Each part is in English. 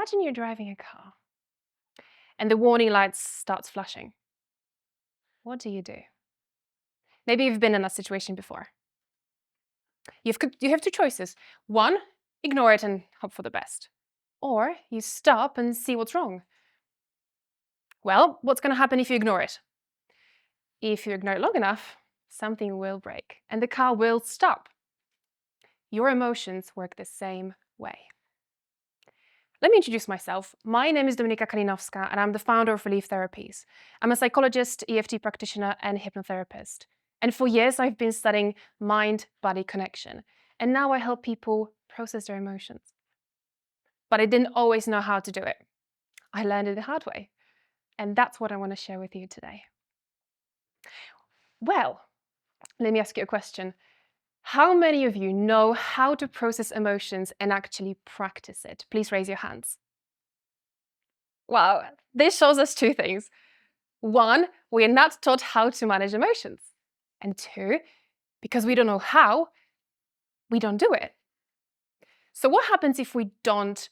Imagine you're driving a car and the warning lights starts flashing. What do you do? Maybe you've been in that situation before. You have two choices. One, ignore it and hope for the best. Or you stop and see what's wrong. Well, what's going to happen if you ignore it? If you ignore it long enough, something will break and the car will stop. Your emotions work the same way. Let me introduce myself. My name is Dominika Kalinowska and I'm the founder of Relief Therapies. I'm a psychologist, EFT practitioner and hypnotherapist. And for years I've been studying mind-body connection. And now I help people process their emotions. But I didn't always know how to do it. I learned it the hard way. And that's what I want to share with you today. Well, let me ask you a question. How many of you know how to process emotions and actually practice it? Please raise your hands. Wow, this shows us two things. One, we are not taught how to manage emotions. And two, because we don't know how, we don't do it. So what happens if we don't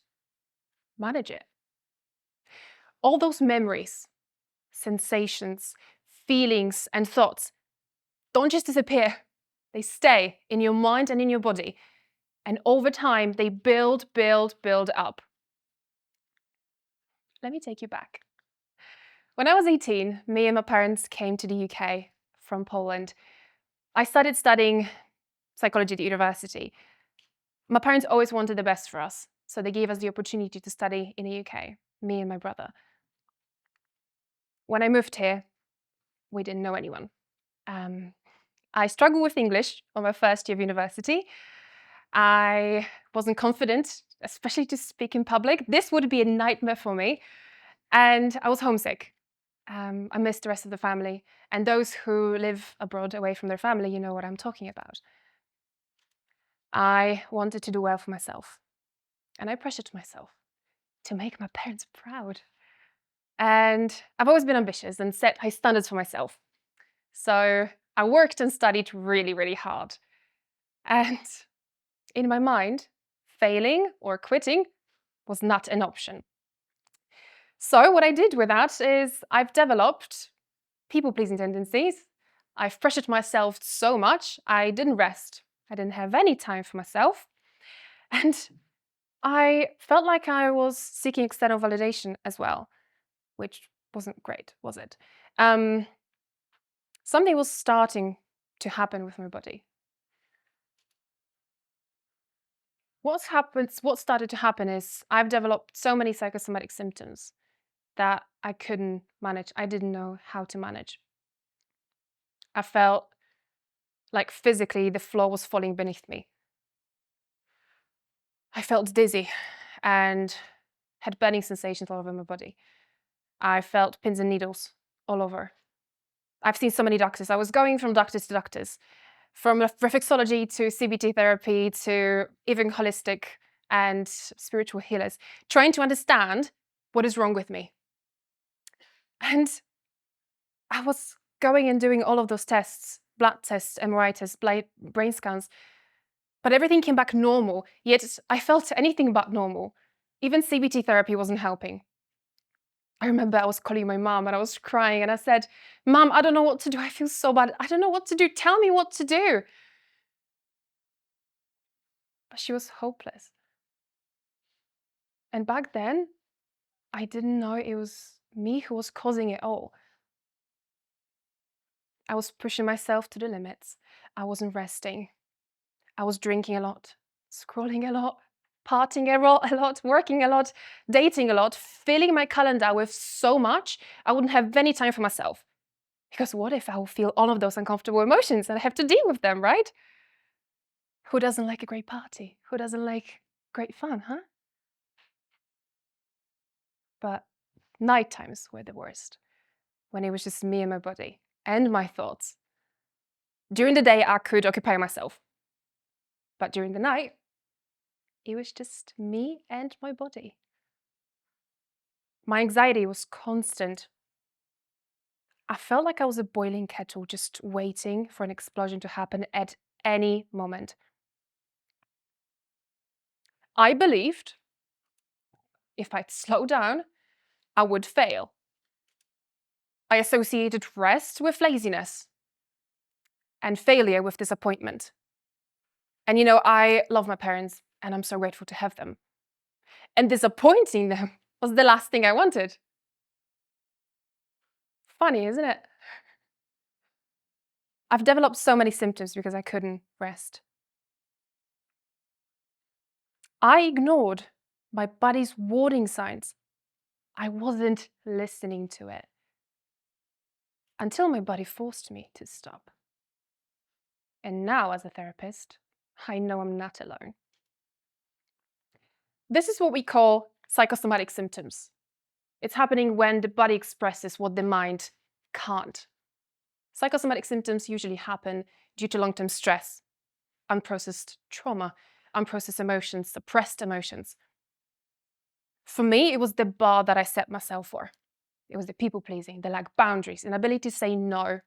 manage it? All those memories, sensations, feelings, and thoughts don't just disappear. They stay in your mind and in your body. And over time, they build up. Let me take you back. When I was 18, me and my parents came to the UK from Poland. I started studying psychology at the university. My parents always wanted the best for us, so they gave us the opportunity to study in the UK, me and my brother. When I moved here, we didn't know anyone. I struggled with English on my first year of university. I wasn't confident, especially to speak in public. This would be a nightmare for me. And I was homesick. I missed the rest of the family. And those who live abroad away from their family, you know what I'm talking about. I wanted to do well for myself. And I pressured myself to make my parents proud. And I've always been ambitious and set high standards for myself. So I worked and studied really hard. And in my mind, failing or quitting was not an option. So what I did with that is I've developed people-pleasing tendencies. I've pressured myself so much, I didn't rest. I didn't have any time for myself. And I felt like I was seeking external validation as well, which wasn't great, was it? Something was starting to happen with my body. What started to happen is I've developed so many psychosomatic symptoms that I couldn't manage. I didn't know how to manage. I felt like physically the floor was falling beneath me. I felt dizzy and had burning sensations all over my body. I felt pins and needles all over. I've seen so many doctors. I was going from doctors to doctors, from reflexology to CBT therapy to even holistic and spiritual healers, trying to understand what is wrong with me. And I was going and doing all of those tests, blood tests, MRI tests, brain scans, but everything came back normal, yet I felt anything but normal. Even CBT therapy wasn't helping. I remember I was calling my mom and I was crying and I said, "Mom, I don't know what to do. I feel so bad. I don't know what to do. Tell me what to do." But she was hopeless. And back then, I didn't know it was me who was causing it all. I was pushing myself to the limits. I wasn't resting. I was drinking a lot, scrolling a lot, partying a lot, working a lot, dating a lot, filling my calendar with so much, I wouldn't have any time for myself. Because what if I will feel all of those uncomfortable emotions and I have to deal with them, right? Who doesn't like a great party? Who doesn't like great fun, huh? But night times were the worst, when it was just me and my body and my thoughts. During the day, I could occupy myself. But during the night, it was just me and my body. My anxiety was constant. I felt like I was a boiling kettle just waiting for an explosion to happen at any moment. I believed, if I'd slow down, I would fail. I associated rest with laziness and failure with disappointment. And I love my parents and I'm so grateful to have them. And disappointing them was the last thing I wanted. Funny, isn't it? I've developed so many symptoms because I couldn't rest. I ignored my body's warning signs. I wasn't listening to it until my body forced me to stop. And now, as a therapist, I know I'm not alone. This is what we call psychosomatic symptoms. It's happening when the body expresses what the mind can't. Psychosomatic symptoms usually happen due to long-term stress, unprocessed trauma, unprocessed emotions, suppressed emotions. For me, it was the bar that I set myself for. It was the people-pleasing, the lack of boundaries, inability to say no.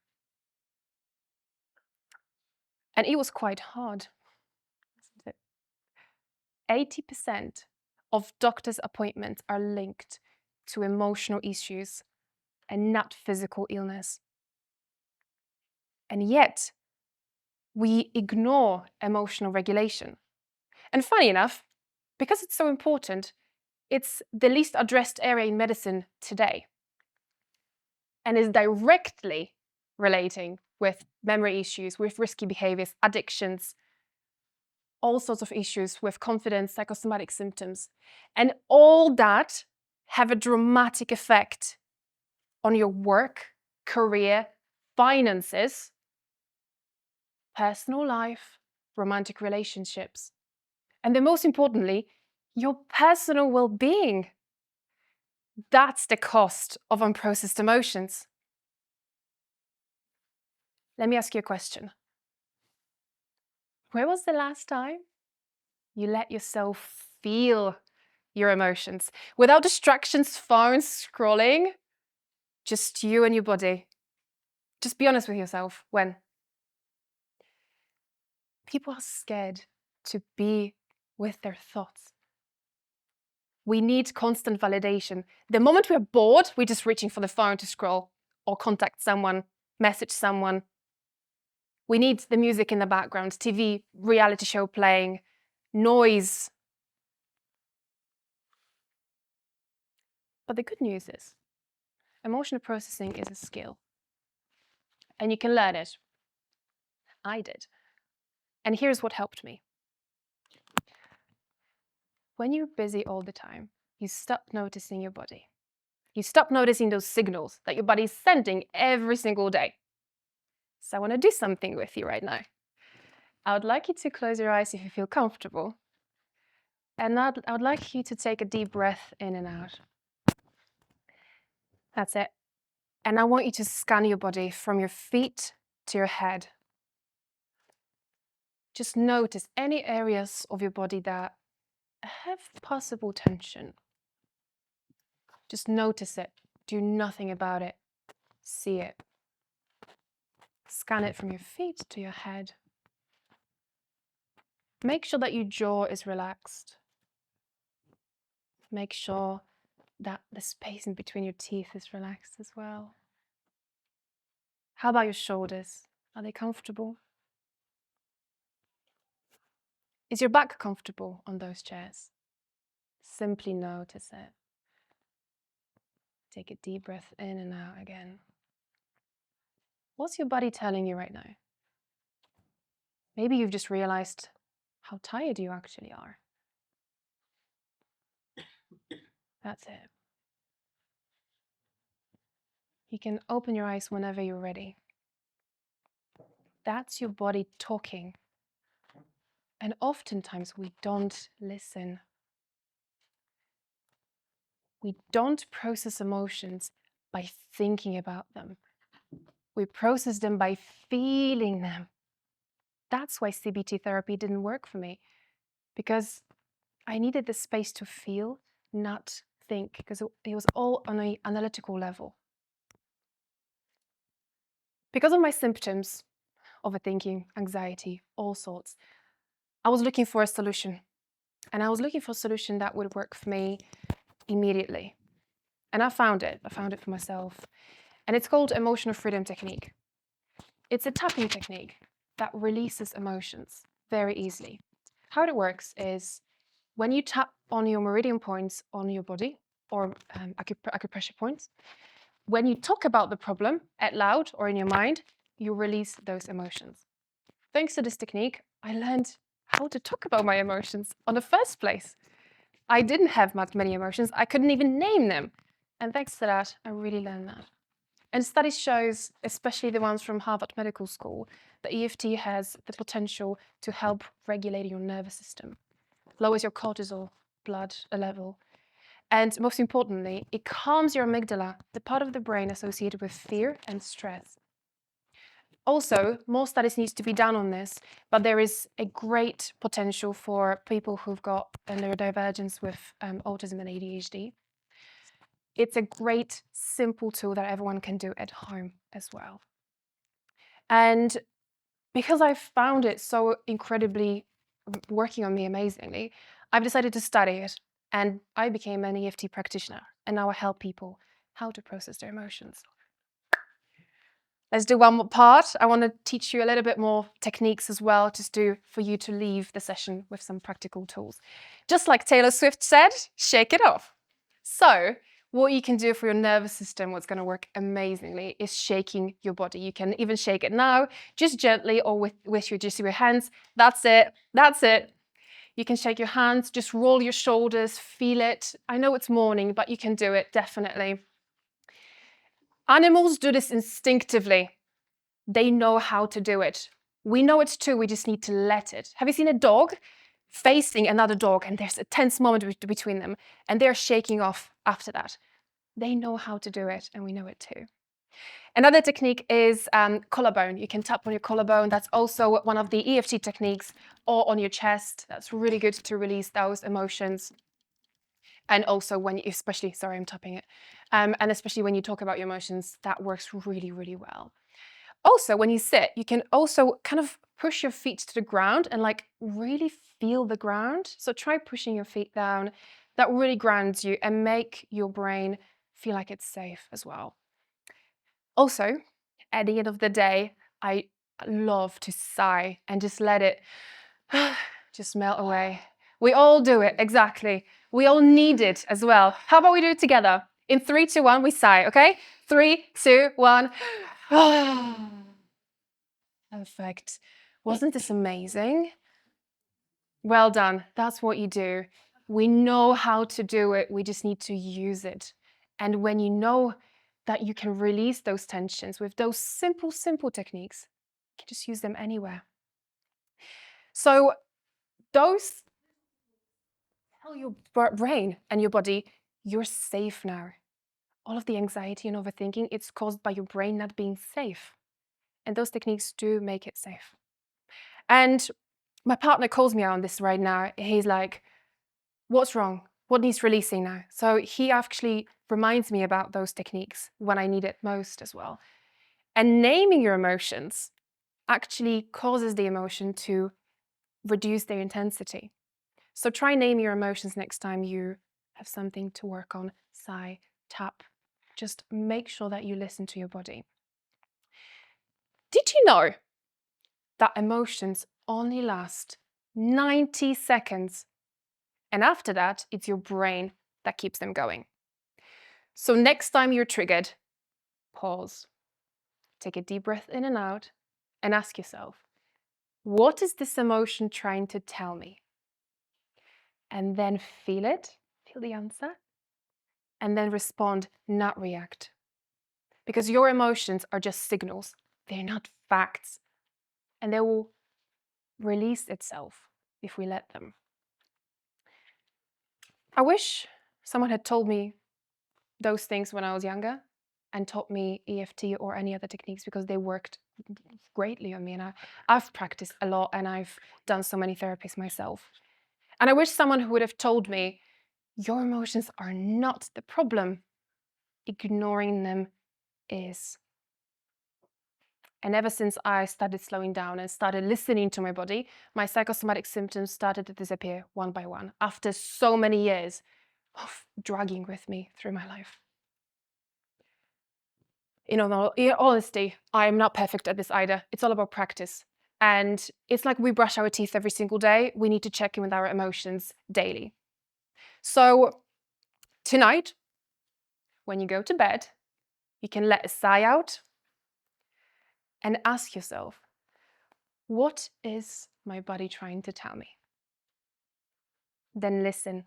And it was quite hard, isn't it? 80% of doctors' appointments are linked to emotional issues and not physical illness. And yet, we ignore emotional regulation. And funny enough, because it's so important, it's the least addressed area in medicine today and is directly relating with memory issues, with risky behaviors, addictions, all sorts of issues with confidence, psychosomatic symptoms. And all that have a dramatic effect on your work, career, finances, personal life, romantic relationships, and then most importantly, your personal well-being. That's the cost of unprocessed emotions. Let me ask you a question. Where was the last time you let yourself feel your emotions without distractions, phones, scrolling? Just you and your body. Just be honest with yourself. When? People are scared to be with their thoughts. We need constant validation. The moment we're bored, we're just reaching for the phone to scroll or contact someone, message someone. We need the music in the background, TV, reality show playing, noise. But the good news is, emotional processing is a skill. And you can learn it. I did. And here's what helped me. When you're busy all the time, you stop noticing your body. You stop noticing those signals that your body is sending every single day. So I want to do something with you right now. I would like you to close your eyes if you feel comfortable. And I would like you to take a deep breath in and out. That's it. And I want you to scan your body from your feet to your head. Just notice any areas of your body that have possible tension. Just notice it. Do nothing about it. See it. Scan it from your feet to your head. Make sure that your jaw is relaxed. Make sure that the space in between your teeth is relaxed as well. How about your shoulders? Are they comfortable? Is your back comfortable on those chairs? Simply notice it. Take a deep breath in and out again. What's your body telling you right now? Maybe you've just realized how tired you actually are. That's it. You can open your eyes whenever you're ready. That's your body talking. And oftentimes we don't listen. We don't process emotions by thinking about them. We process them by feeling them. That's why CBT therapy didn't work for me, because I needed the space to feel, not think, because it was all on an analytical level. Because of my symptoms, overthinking, anxiety, all sorts, I was looking for a solution. And I was looking for a solution that would work for me immediately. And I found it for myself. And it's called emotional freedom technique. It's a tapping technique that releases emotions very easily. How it works is when you tap on your meridian points on your body, or acupressure points, when you talk about the problem out loud or in your mind, you release those emotions. Thanks to this technique, I learned how to talk about my emotions in the first place. I didn't have many emotions. I couldn't even name them. And thanks to that, I really learned that. And studies shows, especially the ones from Harvard Medical School, that EFT has the potential to help regulate your nervous system, lowers your cortisol blood level, and most importantly, it calms your amygdala, the part of the brain associated with fear and stress. Also, more studies need to be done on this, but there is a great potential for people who've got a neurodivergence with autism and ADHD. It's a great, simple tool that everyone can do at home as well. And because I've found it so incredibly working on me amazingly, I've decided to study it, and I became an EFT practitioner, and now I help people how to process their emotions. Let's do one more part. I want to teach you a little bit more techniques as well, just for you to leave the session with some practical tools. Just like Taylor Swift said, shake it off. So what you can do for your nervous system, what's going to work amazingly, is shaking your body. You can even shake it now, just gently, or with your hands. That's it. That's it. You can shake your hands, just roll your shoulders, feel it. I know it's morning, but you can do it, definitely. Animals do this instinctively. They know how to do it. We know it too, we just need to let it. Have you seen a dog facing another dog and there's a tense moment between them and they're shaking off after that? They know how to do it and we know it too. Another technique is collarbone. You can tap on your collarbone. That's also one of the EFT techniques, or on your chest. That's really good to release those emotions. And also when you, especially, sorry, I'm tapping it. And especially when you talk about your emotions, that works really, really well. Also, when you sit, you can also kind of push your feet to the ground and like really feel the ground. So try pushing your feet down. That really grounds you and make your brain feel like it's safe as well. Also, at the end of the day, I love to sigh and just let it just melt away. We all do it, exactly. We all need it as well. How about we do it together? In 3, 2, 1, we sigh, okay? 3, 2, 1. Perfect. Wasn't this amazing? Well done. That's what you do. We know how to do it. We just need to use it. And when you know that you can release those tensions with those simple techniques, you can just use them anywhere. So those tell your brain and your body, you're safe now. All of the anxiety and overthinking, it's caused by your brain not being safe. And those techniques do make it safe. And my partner calls me out on this right now. He's like, what's wrong? What needs releasing now? So he actually reminds me about those techniques when I need it most as well. And naming your emotions actually causes the emotion to reduce their intensity. So try naming your emotions next time you have something to work on. Sigh, tap. Just make sure that you listen to your body. Did you know that emotions only last 90 seconds? And after that, it's your brain that keeps them going. So next time you're triggered, pause, take a deep breath in and out, and ask yourself, what is this emotion trying to tell me? And then feel it, feel the answer, and then respond, not react. Because your emotions are just signals, they're not facts, and they will release itself if we let them. I wish someone had told me those things when I was younger and taught me EFT or any other techniques, because they worked greatly on me. And I've practiced a lot and I've done so many therapies myself. And I wish someone who would have told me, your emotions are not the problem. Ignoring them is. And ever since I started slowing down and started listening to my body, my psychosomatic symptoms started to disappear one by one. After so many years of dragging with me through my life. In all honesty, I'm not perfect at this either. It's all about practice. And it's like we brush our teeth every single day. We need to check in with our emotions daily. So tonight, when you go to bed, you can let a sigh out and ask yourself, what is my body trying to tell me? Then listen,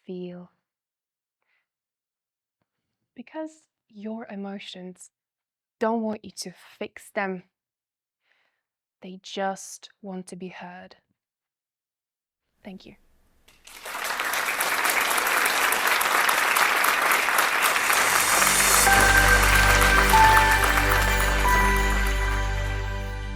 feel. Because your emotions don't want you to fix them. They just want to be heard. Thank you.